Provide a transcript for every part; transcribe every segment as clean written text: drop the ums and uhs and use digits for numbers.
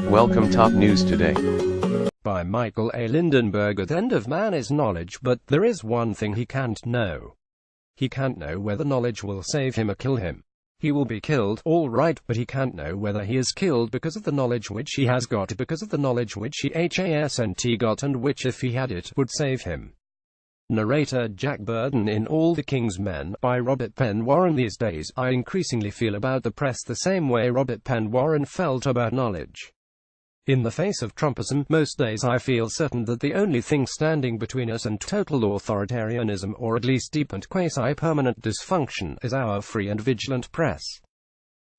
Welcome Top News Today. By Michael A. Lindenberger. The end of man is knowledge, but there is one thing he can't know. He can't know whether knowledge will save him or kill him. He will be killed, all right, but he can't know whether he is killed because of the knowledge which he has got, because of the knowledge which he hasn't got, and which, if he had it, would save him. Narrator Jack Burden in All the King's Men, by Robert Penn Warren. These days, I increasingly feel about the press the same way Robert Penn Warren felt about knowledge. In the face of Trumpism, most days I feel certain that the only thing standing between us and total authoritarianism, or at least deep and quasi-permanent dysfunction, is our free and vigilant press.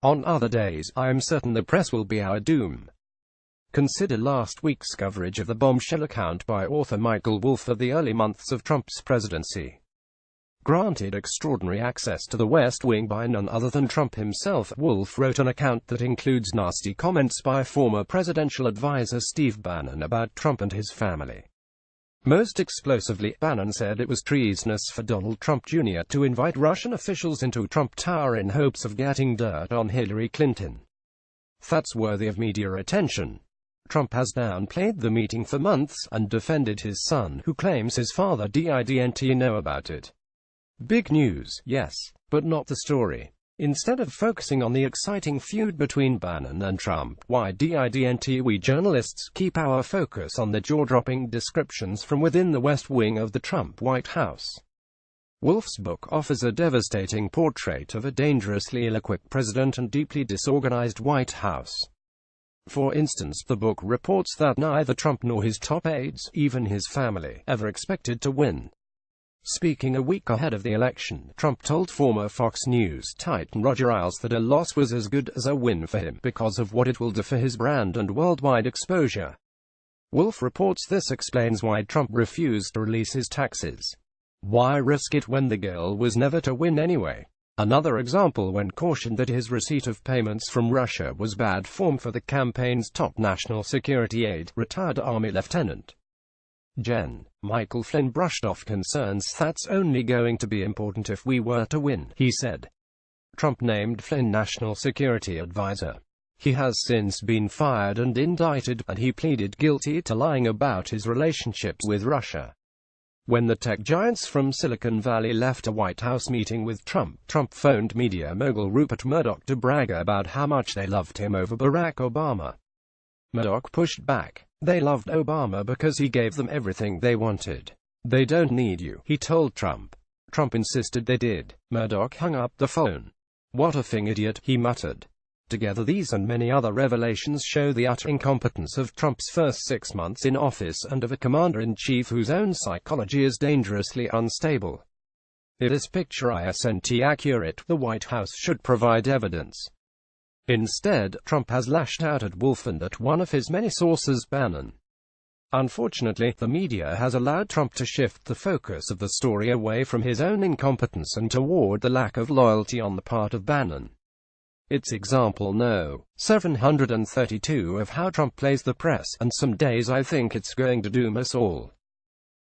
On other days, I am certain the press will be our doom. Consider last week's coverage of the bombshell account by author Michael Wolff of the early months of Trump's presidency. Granted extraordinary access to the West Wing by none other than Trump himself, Wolff wrote an account that includes nasty comments by former presidential advisor Steve Bannon about Trump and his family. Most explosively, Bannon said it was treasonous for Donald Trump Jr. to invite Russian officials into Trump Tower in hopes of getting dirt on Hillary Clinton. That's worthy of media attention. Trump has downplayed the meeting for months, and defended his son, who claims his father didn't know about it. Big news, yes, but not the story. Instead of focusing on the exciting feud between Bannon and Trump, why didn't we journalists keep our focus on the jaw-dropping descriptions from within the West Wing of the Trump White House? Wolff's book offers a devastating portrait of a dangerously ill-equipped president and deeply disorganized White House. For instance, the book reports that neither Trump nor his top aides, even his family, ever expected to win. Speaking a week ahead of the election, Trump told former Fox News titan Roger Ailes that a loss was as good as a win for him, because of what it will do for his brand and worldwide exposure. Wolff reports this explains why Trump refused to release his taxes. Why risk it when the goal was never to win anyway? Another example, when cautioned that his receipt of payments from Russia was bad form for the campaign's top national security aide, retired Army Lieutenant Gen. Michael Flynn brushed off concerns. That's only going to be important if we were to win, he said. Trump named Flynn National Security Advisor. He has since been fired and indicted, and he pleaded guilty to lying about his relationships with Russia. When the tech giants from Silicon Valley left a White House meeting with Trump, Trump phoned media mogul Rupert Murdoch to brag about how much they loved him over Barack Obama. Murdoch pushed back. They loved Obama because he gave them everything they wanted. They don't need you, he told Trump. Trump insisted they did. Murdoch hung up the phone. What a thing, idiot, he muttered. Together these and many other revelations show the utter incompetence of Trump's first 6 months in office, and of a commander-in-chief whose own psychology is dangerously unstable. Is this picture isn't accurate? The White House should provide evidence. Instead, Trump has lashed out at Wolff and at one of his many sources, Bannon. Unfortunately, the media has allowed Trump to shift the focus of the story away from his own incompetence and toward the lack of loyalty on the part of Bannon. It's example no. 732 of how Trump plays the press, and some days I think it's going to doom us all.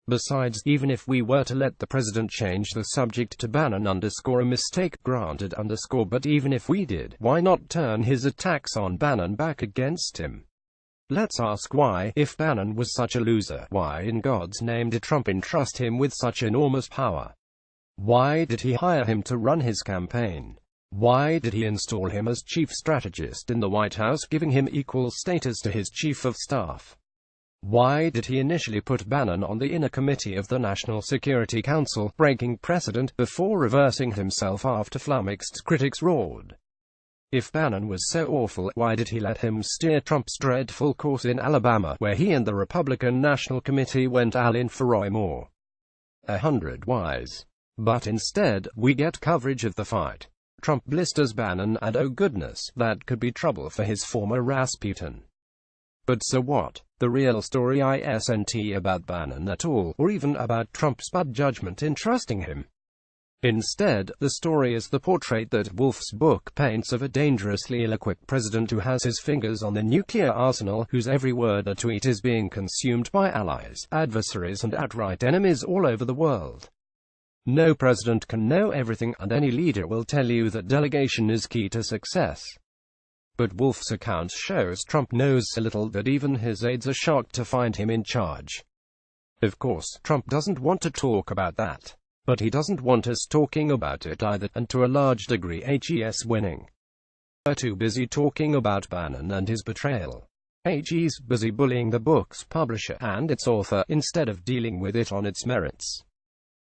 Besides, even if we were to let the president change the subject to Bannon _ a mistake granted _ but even if we did, why not turn his attacks on Bannon back against him? Let's ask why, if Bannon was such a loser, why in God's name did Trump entrust him with such enormous power? Why did he hire him to run his campaign? Why did he install him as chief strategist in the White House, giving him equal status to his chief of staff? Why did he initially put Bannon on the inner committee of the National Security Council, breaking precedent, before reversing himself after flummoxed critics roared? If Bannon was so awful, why did he let him steer Trump's dreadful course in Alabama, where he and the Republican National Committee went all-in for Roy Moore? 100 whys. But instead, we get coverage of the fight. Trump blisters Bannon, and oh goodness, that could be trouble for his former Rasputin. But so what? The real story isn't about Bannon at all, or even about Trump's bad judgment in trusting him. Instead, the story is the portrait that Wolff's book paints of a dangerously ill-equipped president who has his fingers on the nuclear arsenal, whose every word or tweet is being consumed by allies, adversaries and outright enemies all over the world. No president can know everything, and any leader will tell you that delegation is key to success. But Wolf's account shows Trump knows so little that even his aides are shocked to find him in charge. Of course, Trump doesn't want to talk about that. But he doesn't want us talking about it either, and to a large degree HE's winning. We're too busy talking about Bannon and his betrayal. HE's busy bullying the book's publisher and its author, instead of dealing with it on its merits.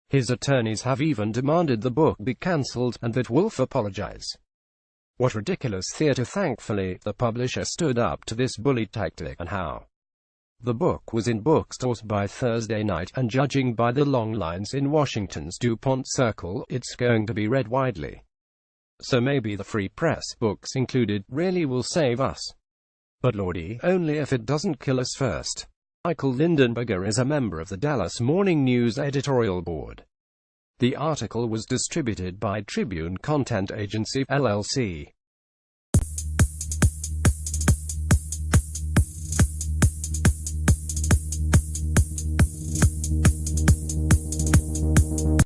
His attorneys have even demanded the book be cancelled, and that Wolf apologize. What ridiculous theater! Thankfully, the publisher stood up to this bully tactic, and how. The book was in bookstores by Thursday night, and judging by the long lines in Washington's DuPont Circle, it's going to be read widely. So maybe the Free Press, books included, really will save us. But lordy, only if it doesn't kill us first. Michael Lindenberger is a member of the Dallas Morning News editorial board. The article was distributed by Tribune Content Agency, LLC.